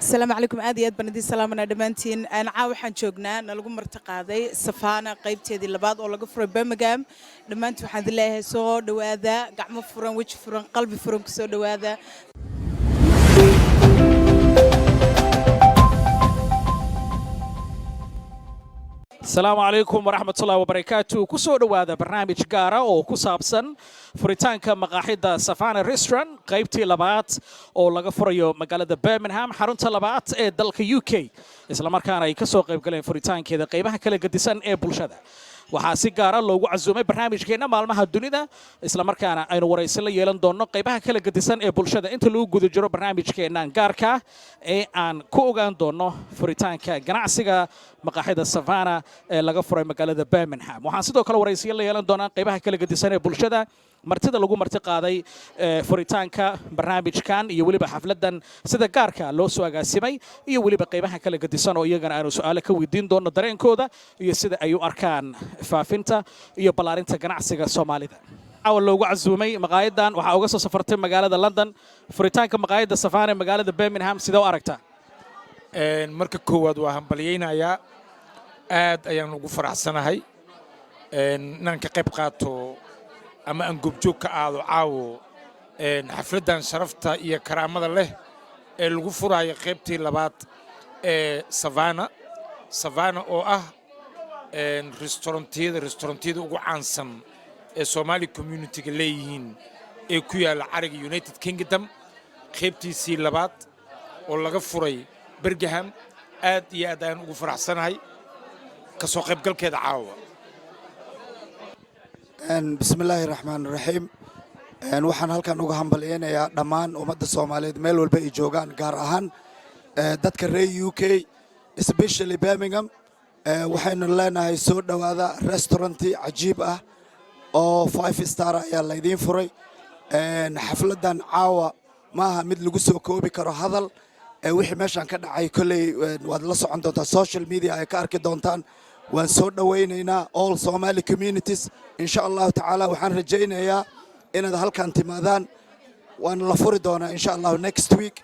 السلام عليكم aad iyo aad baan idin salaamana dhamaantiin aan caaw waxaan joognaa nalagu marti qaaday Savannah qaybteedii labaad oo laga furay Birmingham dhamaantii waxaan idin leeyahay soo dhawaada gacmo furan waji furan qalbi furan ku soo dhawaada السلام عليكم ورحمة الله وبركاته كسو دوادا برنامج غارة أو كسابسن فريتانكا مقاحدة سافانا ريستوران قيبتي لبات أو لغا فريو مقالة برمنهام حارونتا لبات إيه دالك يوكي إسلا مركانا يكسو قيب قلين فريتانكي دا قيبها كلا قدسان إيه بلشادة waxaa si gaara loogu casuumay barnaamijkeena maalmaha dunida isla markaana aynu waraysi la yeelan doono qaybaha kala gedisan ee bulshada inta lagu guda jiro barnaamijkeenan gaarka ee aan ku ogaan doono furitaanka ganacsiga maqaaxida Savannah ee laga furay magaalada Birmingham waxaan sidoo kale waraysi la yeelan doonaa qaybaha kala gedisan ee bulshada martida lagu marti qaaday furitaanka barnaamijkan iyo waliba xafladan sida gaarka loo soo agaasimay iyo waliba qaybaha kala gedisan oo iyagana aanu su'aalo ka weydiin doono dareenkooda iyo sida ay u arkaan faafinta iyo balaarinta ganacsiga Soomaalida awal loogu casuumay maqaayadan waxa uga soo safartay magaalada London furitaanka maqaayada Savannah magaalada Birmingham sida u aragtaa marka koowaad waa hambalyeynaya aad ayaan ugu faraxsanahay inaan ka qayb qaato ama aan goobjoog ka aado caawo xafladan sharafta iyo karaamada leh ee lagu furayo qaybtii labaad ee Savannah oo ah restaurantiyada ugu caansan ee Somali community-ga leeyihiin ee ku yaala cariga United Kingdom qaybtiisii labaad oo laga furay Birmingham aad iyo aad ayaan ugu faraxsanahay ka soo qaybgalkeeda caawa بسم الله الرحمن الرحيم waxaan halkan uga hambalyeeynaya dhamaan ummadda Soomaaliyeed meel walba ay joogaan gaar ahaan dadka reer UK especially Birmingham waxaynu leenahay soo dhawaada restaurant cajiib ah oo 5 star ayaa la idin furay xafladan caawa maaha mid lagu soo koobi karo hadal wixii meeshan ka dhacay kulay waad la socon doontaa social media ay ka arki doontaan waan soo dhawaynaynaa all Somali communities insha Allah ta'ala waxaan rajaynayaa inaad halkan timaadaan waan la furi doonaa insha Allah next week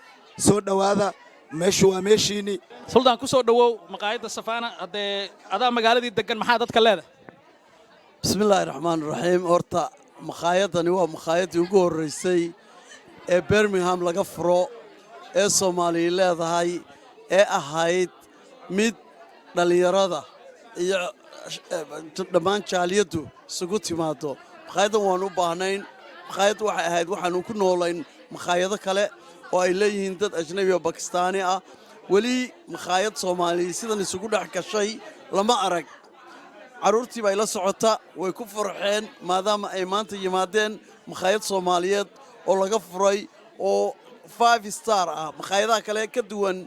soo dhawaada meeshu waa meeshiini suldaan ku soo dhawow maqaayada Savannah hadee adaa magaaladii degan maxaa dadka leedahay bismillaahir rahmaanir rahiim horta maqaayadani waa maqaayadii ugu horeysay ee Birmingham laga furo ee Soomaali leedahay ee ahayd mid dhalinyarada iyo dhammaan jaaliyadu isugu timaado maqaayadan waan u baahnayn maqaayad waxay ahayd waxaanu ku noolayn maqaayado kale oo ay leeyihiin dad ajnabi oo Bakistaani ah wali maqaayad Soomaali sidan isugu dhax gashay lama arag caruurtii bay la socota way ku farxeen maadaama ay maanta yimaadeen maqaayad Soomaaliyeed oo laga furay oo 5 star ah maqaayadaha kale ka duwan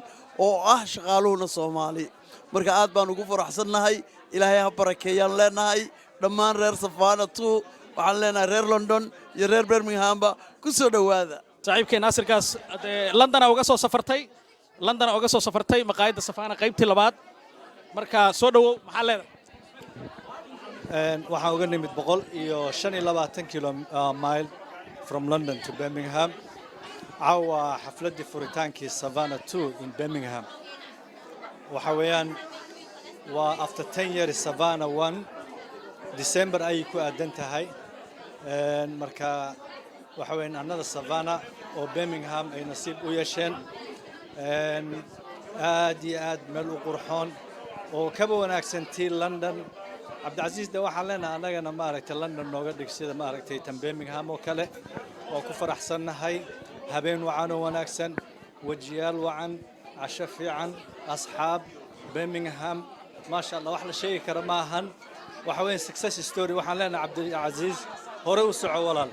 oo ah shaqaaluhuna Soomaali marka aad baan ugu faraxsanahay ilaahay ha barakeeyaan leenahay dhammaan reer Savannah waxaan leenahay reer London iyo reer Birmingham ba ku soo dhawaada saaxiibkeen Nasirkaas London uga soo safartay maqaayada Savannah qaybtii labaad marka soo dhawow maxaa leedahay waxaan uga nimid 125 mile from London to Birmingham caawa xafladii furitaankii Savannah 2 in Birmingham waxa weeyaan waa after 10 years Savannah 1 December ay ku aadan tahay marka waxa weeyaan another Savannah oo Birmingham ay nasiib u yeesheen aad iyo aad meel u qurxoon oo kaba wanaagsantii London Cabdicasiis de waxaan leenahay anagana maaragtay London nooga dhig sida maaragtay tan Birmingham oo kale oo ku faraxsanahay habeen wacan oo wanaagsan wajiyaal wacan casho fiican asxaab Birmingham ما شاء الله وحلا شيء كرماهن وحوين success story وحنا لنا عبد العزيز هوري وسعوا ولا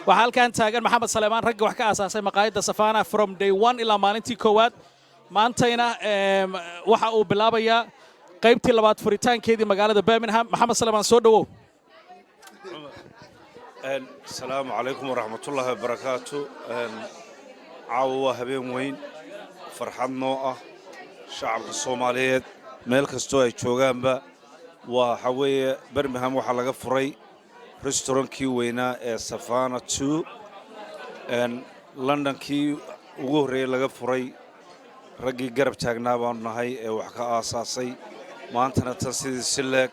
waxaa kan taagan Maxamed Salmaan rag wax ka asaasay maqaayada Savannah from day 1 ilaa maalintii koowaad maantayna waxa uu bilaabayaa qaybtii labaad furitaankeedii magaalada Birmingham Maxamed Salmaan soo dhawow السلام عليكم ورحمة الله وبركاته عاوة habeen weyn farxad noo ah shacabka Soomaaliyeed meel kastoo ay joogaanba waxa weeye Birmingham waxa laga furay restaurantkii weynaa ee Savannah 2 London kii ugu horeeyay laga furay raggii garab taagnaa baanu nahay ee wax ka aasaasay maantana tan sidii si leeg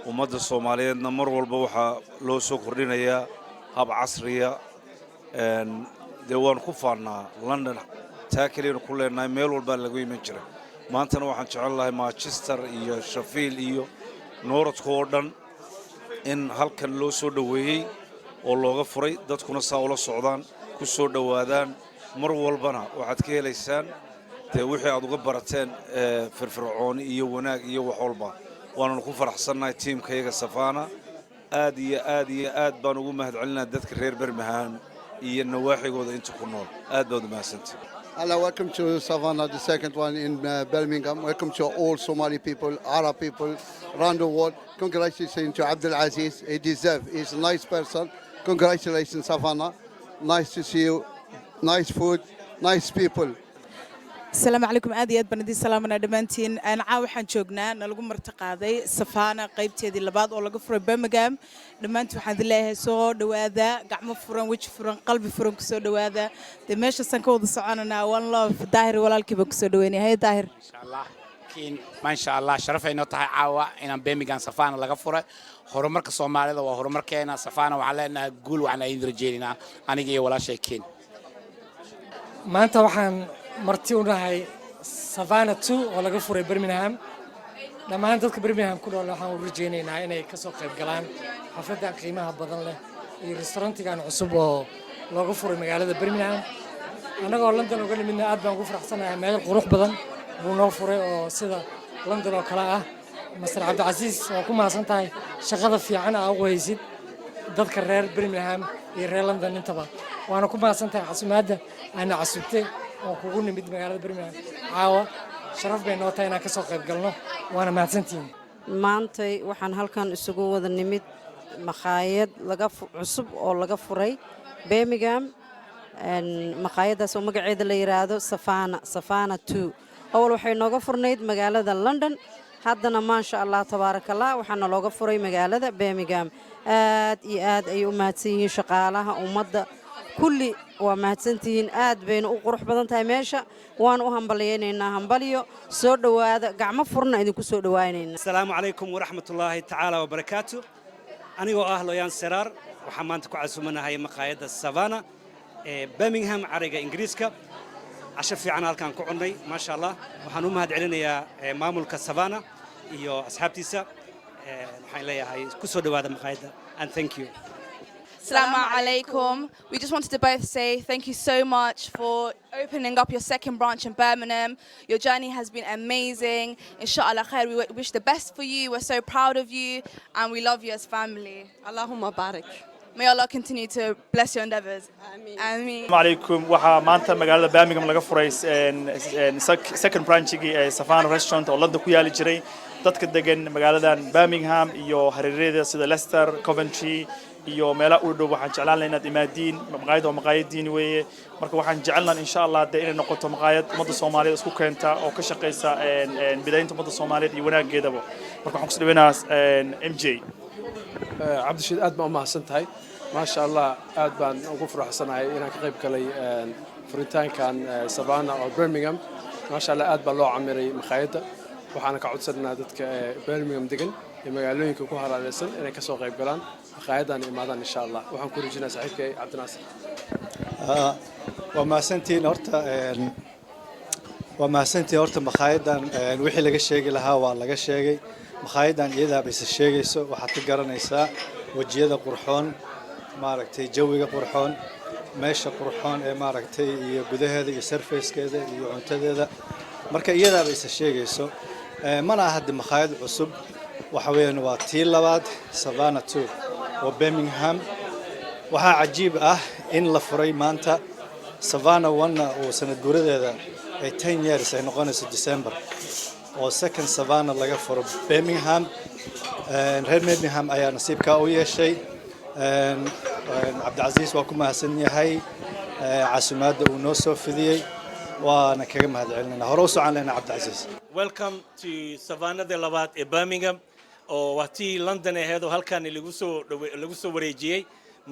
ummadda soomaaliyeedna mar walba waxaa loo soo kordhinayaa hab casriya dee waan ku faannaa london taa keliyanu ku leenahay meel walbaa lagu iman jira maantana waxaan jecel lahay manchester iyo shafiil iyo nooradka oo dhan in halkan loo soo dhoweeyey oo looga furay dadkuna saa ula socdaan ku soo dhowaadaan mar walbana waxaad ka helaysaan dee wixii aad uga barateen firfircooni iyo wanaag iyo wax walba waananu ku faraxsannahay tiimkayaga Savannah aad iyo aad iyo aad baan ugu mahadcelinaa dadka reer Birmingham iyo nawaaxigooda inta ku nool aad baad u mahadsantihiin. Hello, welcome to Savannah, the second one in Birmingham. Welcome to all Somali people, Arab people around the world. Congratulations to Abdul Aziz. He deserves. He's a nice person. Congratulations, Savannah. Nice to see you. Nice food, nice people. السلام عليكم آدي أد بندي سلامنا دمانتين أنا عاوحن شوقنا نلقو مرتقاضي سفانة قيبتي دي لبعض ولا قفر بمقام دمانت وحد الله سو دواذا قعم فرن وجه فرن قلبي فرن كسو دواذا دمشق سنكود صعاننا والله في الظاهر ولا الكبك كسو دويني هاي ظاهر إن شاء الله كين ما إن شاء الله شرف إنه تاع عاوة إن بمقام سفانة لقفرة هرمرك الصومالي ده وهرمرك هنا سفانة وعلينا قول وعنا يدرجينا أنا جي ولا شيء كين ما أنت وحن marti u nahay Savannah 2 oo laga furay Birmingham dhammaan dadka Birmingham ku nool waxaan u rajeynaynaa inay ka soo qayb galaan xafladda qiimaha badan leh iyo restaurantigan cusub oo laga furay magaalada Birmingham anagoo London uga nimidna aad baan ugu faraxsanahay meel qurux badan buu noo furay oo sida London oo kale ah Mr. Abdul Aziz oo ku maasantahay shaqada fiican ah oo haysid dadka reer Birmingham iyo reer London intaba waana ku maasantahay casuumaadda aan casuubtay oo kugu nimid magaalada Birmingham caawa sharaf bay noo tahay inaan ka soo qayb galno waana mahadsantiin maantay waxaan halkan isugu wada nimid maqaayad cusub oo laga furay Birmingham maqaayadaas oo magaceeda la yiraahdo Savannah 2 awal waxay nooga furnayd magaalada London haddana ma sha Allah tabarakallah waxaana looga furay magaalada Birmingham aad iyo aad ay u mahadsan yihiin shaqaalaha ummadda kulli waa mahadsantihiin aad bayna u qurux badan tahay meesha waan u hambalyeynaa hambaliyo soo dhawaada gacmo furna idinku soo dhawaanayna assalaamu calaykum waraxmatullaahi tacaala wabarakaatu anigoo ah Looyaan Seraar waxaan maanta ku casuumanahay maqaayadda Savannah ee Birmingham cariga Ingiriiska casho fiican halkaan ku cunnay ma sha Allah waxaan u mahadcelinayaa maamulka Savannah iyo asxaabtiisa waxaan leeyahay ku soo dhawaada maqaayadda and thank you. Assalamu alaikum. We just wanted to both say thank you so much for opening up your second branch in Birmingham. Your journey has been amazing. Inshallah khair, we wish the best for you. We're so proud of you and we love you as family. Allahumma barik. May Allah continue to bless your endeavors. Ameen. Ameen. Assalamu alaikum. Waxaa maanta magaalada Birmingham laga furay second branch-gii ee Savannah restaurant oo London ku yaali jiray. Dadka degan magaaladan Birmingham iyo hareeraheeda sida Leicester, Coventry iyo meelaha u dhow waxaan jeclaan lahayn inaad imaadiin maqaayadiin weeye marka waxaan jecelnahay insha Allah inay noqoto maqaayad ummadda Soomaaliyeed isku keenta oo ka shaqeysa bidaynta ummadda Soomaaliyeed iyo wanaageedaba marka waxaan ku soo dhaweynayaa MJ Cabdishiid aad baan u mahadsantahay ma sha Allah aad baan ugu faraxsanahay inaan ka qayb galay furitaankan Savannah oo Birmingham ma sha Allah aad baan loo camiray maqaayadda waxaana ka codsanaynaa dadka Birmingham degan ee magaalooyinka ku hareeraysan inay ka soo qayb galaan maqaayadan imaadaan insha Allah waxaan ku rajaynayaa saaxiibkay Cabdinaasir waa mahadsantiin horta maqaayadan wixii laga sheegi lahaa waa laga sheegay maqaayadan iyada bay sheegayso waxaad ka garanaysaa wajiyada qurxoon maaragtay jawiga qurxoon meesha qurxoon ee maaragtay iyo gudaheeda iyo surfacekeeda iyo cuntadeeda marka iyada bay sheegayso mana aha maqaayad cusub waxa weeyaan waa tii labaad Savannah 2 oo Birmingham waxaa cajiib ah in la furay maanta Savannah 1 oo sanad guuradeeda ay 10 years ay noqonayso December oo second Savannah laga furo Birmingham reer Birmingham ayaa nasiibka u yeeshay Abdul Aziz waa ku mahadsan yahay casuumaadda uu noo soo fidiyay waana kaga mahadcelinaa hore u socon leena Abdul Aziz. Welcome to Savannah the labaad ee Birmingham oo waqti London aheed oo halkaan lagu soo wareejiyay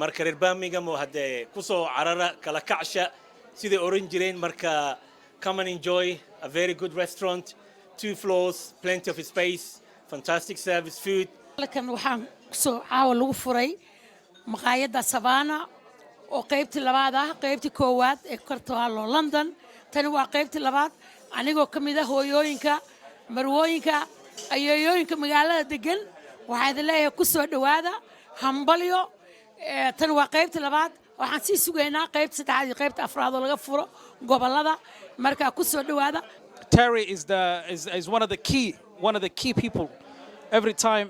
marka reer Birmingham oo hadee ku soo carara kala kacsha sidii oran jireen marka come and enjoy a very good restaurant, 2 floors, plenty of space, fantastic service, food. halkan waxaan soo caawa lagu furay maqaayadda Savannah oo qaybtii labaad ah qaybtii koowaad ee Kartaalo London tani waa qaybtii labaad anigoo kamid ah hooyooyinka marwooyinka ayeeyooyinka magaalada degan waxaad leeyahay ku soo dhawaada hambalyo tani waa qaybtii labaad waxaan sii sugaynaa qaybta saddexaad iyo qaybta afraad oo laga furo gobolada marka ku soo dhawaada. Terry is one of the key people every time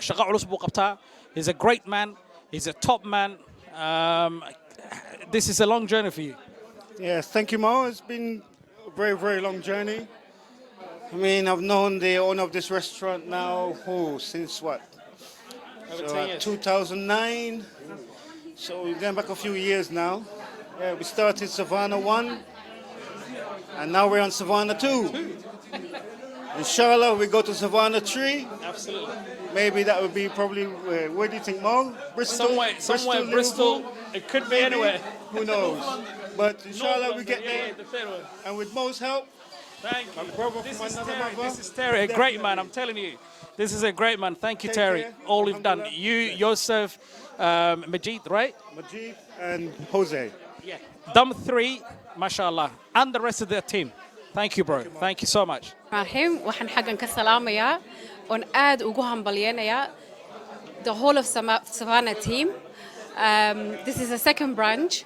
shaqo culus buu qabtaa. He's a great man, he's a top man. This is a long journey for you. Yes, thank you, Mo. It's been a very, very long journey. I mean, I've known the owner of this restaurant now, since what? Over So, 10 years. 2009. So we're going back a few years now. Yeah, we started Savannah 1, and now we're on Savannah 2. Inshallah, we go to Savannah 3. Absolutely. Maybe that would be probably, where do you think, Mo? Bristol? Somewhere Bristol. It could be Maybe. anywhere. Who knows? But inshallah, we North get London, there. yeah, the third one. And with Mo's help, Thank my you. brother This from is another Terry. mother. This is Terry, a great man, I'm telling you. This is a great man. Thank you, Take Terry. care. All you've done. You, Yosef, Majid, right? Majid and Jose. Yeah. Them 3, mashallah, and the rest of the team. Thank you, bro. Thank you so much. Rahim waxaan xaggan ka salaamayaa oon aad ugu hambalyeynayaa the whole of Savannah team. This is a second branch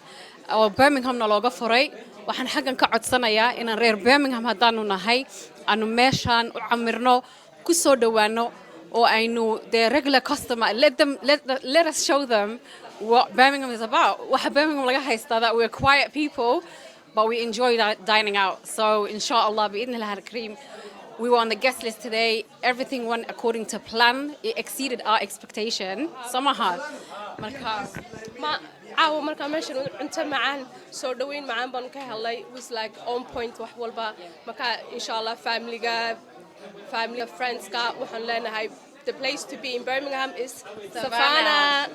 oo Birmingham looga furay. Waxaan xaggan ka codsanayaa inaan reer Birmingham haddaanu nahay aanu meeshaan u camirno ku soo dhawaano oo aynu the regular customer let us show them what Birmingham is about. Waxa Birmingham laga haystaa that we're quiet people but we enjoy dining out. So inshallah bi'idhnillah al-kareem we were on the guest list today. Everything went according to plan. It exceeded our expectation. Samaha. caawa markaa meeshan cunto macaan soo dhaweyn macaan baan ka helay was like on point wax walba marka inshallah family friends ka waxaan leenahay the place to be in Birmingham is Savannah.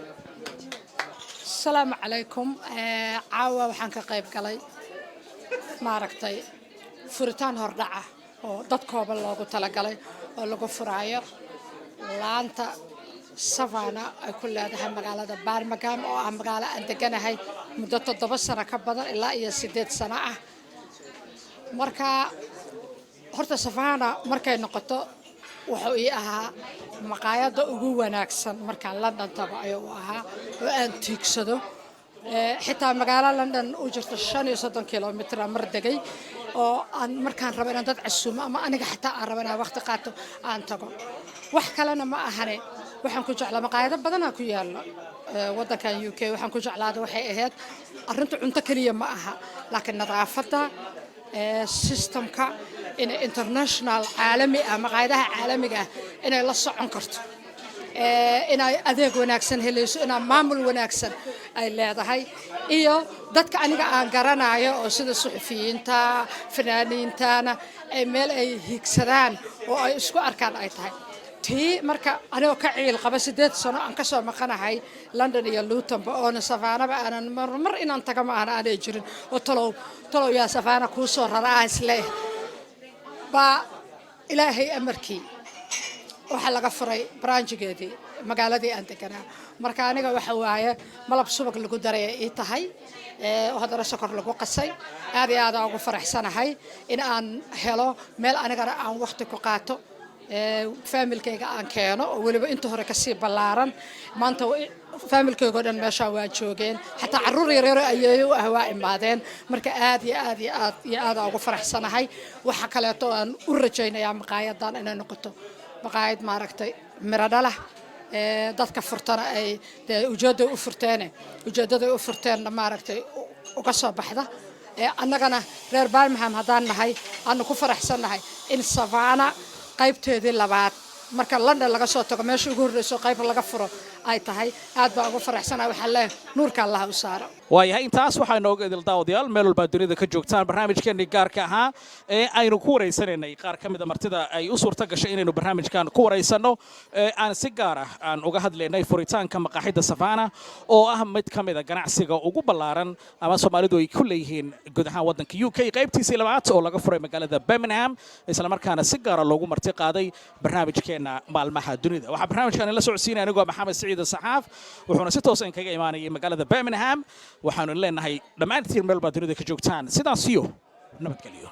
Assalamu alaikum. Caawa waxaan ka qayb galay maaragtay furitaan hordhaca oo dadkooba loogu talagalay oo lagu furaayo laanta Savannah ay ku leedahay magaalada Birmingham oo ah magaalo aan deganahay muddo 7 sano ka badan ilaa iyo 8 sano ah marka horta Savannah markay noqoto wuxuu ii ahaa maqaayadda ugu wanaagsan marka London tago ayuu ahaa oo aan tiigsado xitaa magaalada London u jirto 35 kilomitir mar degay oo aan markaan rabo inaan dad casuumo ama aniga xitaa aan rabo inaan waqti qaato aan tago wax kalena ma ahane waxaan ku jeclaa maqaayado badan oo ku yaala wadankan UK waxaan ku jeclaaday waxay ahayd arintu cunto kaliya ma aha laakiin nadaafadda systemka in international caalami ah maqaayadaha caalamiga ah inay la socon karto inay adeeg wanaagsan helayso inay maamul wanaagsan ay leedahay iyo dadka aniga aan garanayo oo sida suxufiyiinta fanaaniintana ay meel ay higsadaan oo ay isku arkaan ay tahay tii marka anigoo ka ciil qaba 8 sano aan ka soo maqanahay London iyo Luton oo Savannah aanan mar inaan taga ma aanay jirin oo talow yaa Savannah ku soo raraa isle ba ilaahay amarkii waxa laga furay branchigeedii magaaladii aan deganaa marka aniga waxa waaye malab subag lagu daray ay tahay oo hadana sokor lagu qasay aad iyo aad ugu faraxsanahay in aan helo meel anigana aan waqti ku qaato familkayga aan keeno oo waliba inta hore ka sii balaaran maanta familkayga dhan meesha waa joogeen xataa caruur yar ayay u ahwaa imaadeen marka aad iyo aad ugu faraxsanahay waxa kale oo aan u rajaynayaa maqaayadan inay noqoto maqaayad maaragtay miradhala dadka furtana ay ujeedada u furteen maaragtay uga soo baxda annagana reer Birmingham hadaan nahay aan ku faraxsanahay in Savannah qaybteedii labaad marka London laga soo tago meesha ugu horeyso qayb laga furo ay tahay aad baan ugu faraxsanahay waxaan leeyahay nuurka allah u saaro waayahay intaas waxaa inooga idil daawadayaal meel walbaa dunida ka joogtaan barnaamijkeennii gaarka ahaa ee aynu ku waraysanaynay qaar ka mida martida ay u suurta gashay inaynu barnaamijkan ku waraysanno aan si gaar ah aan uga hadlaynay furitaanka maqaaxidda Savannah oo ah mid ka mida ganacsiga ugu ballaaran ama Soomaalidu ay ku leeyihiin guud ahaan waddanka UK qaybtiisii labaad oo laga furay magaalada Birmingham isla markaana si gaar ah loogu marti qaaday barnaamijkeena maalmaha dunida waxaa barnaamijkan la socodsiinaya anigoo Maxamed Saciid Saxaaf wuxuuna si toos ah kaga imaanayay magaalada Birmingham waxaanu leenahay dhammaantiin meel baa dunida ka joogtaan sidaas iyo nabadgelyo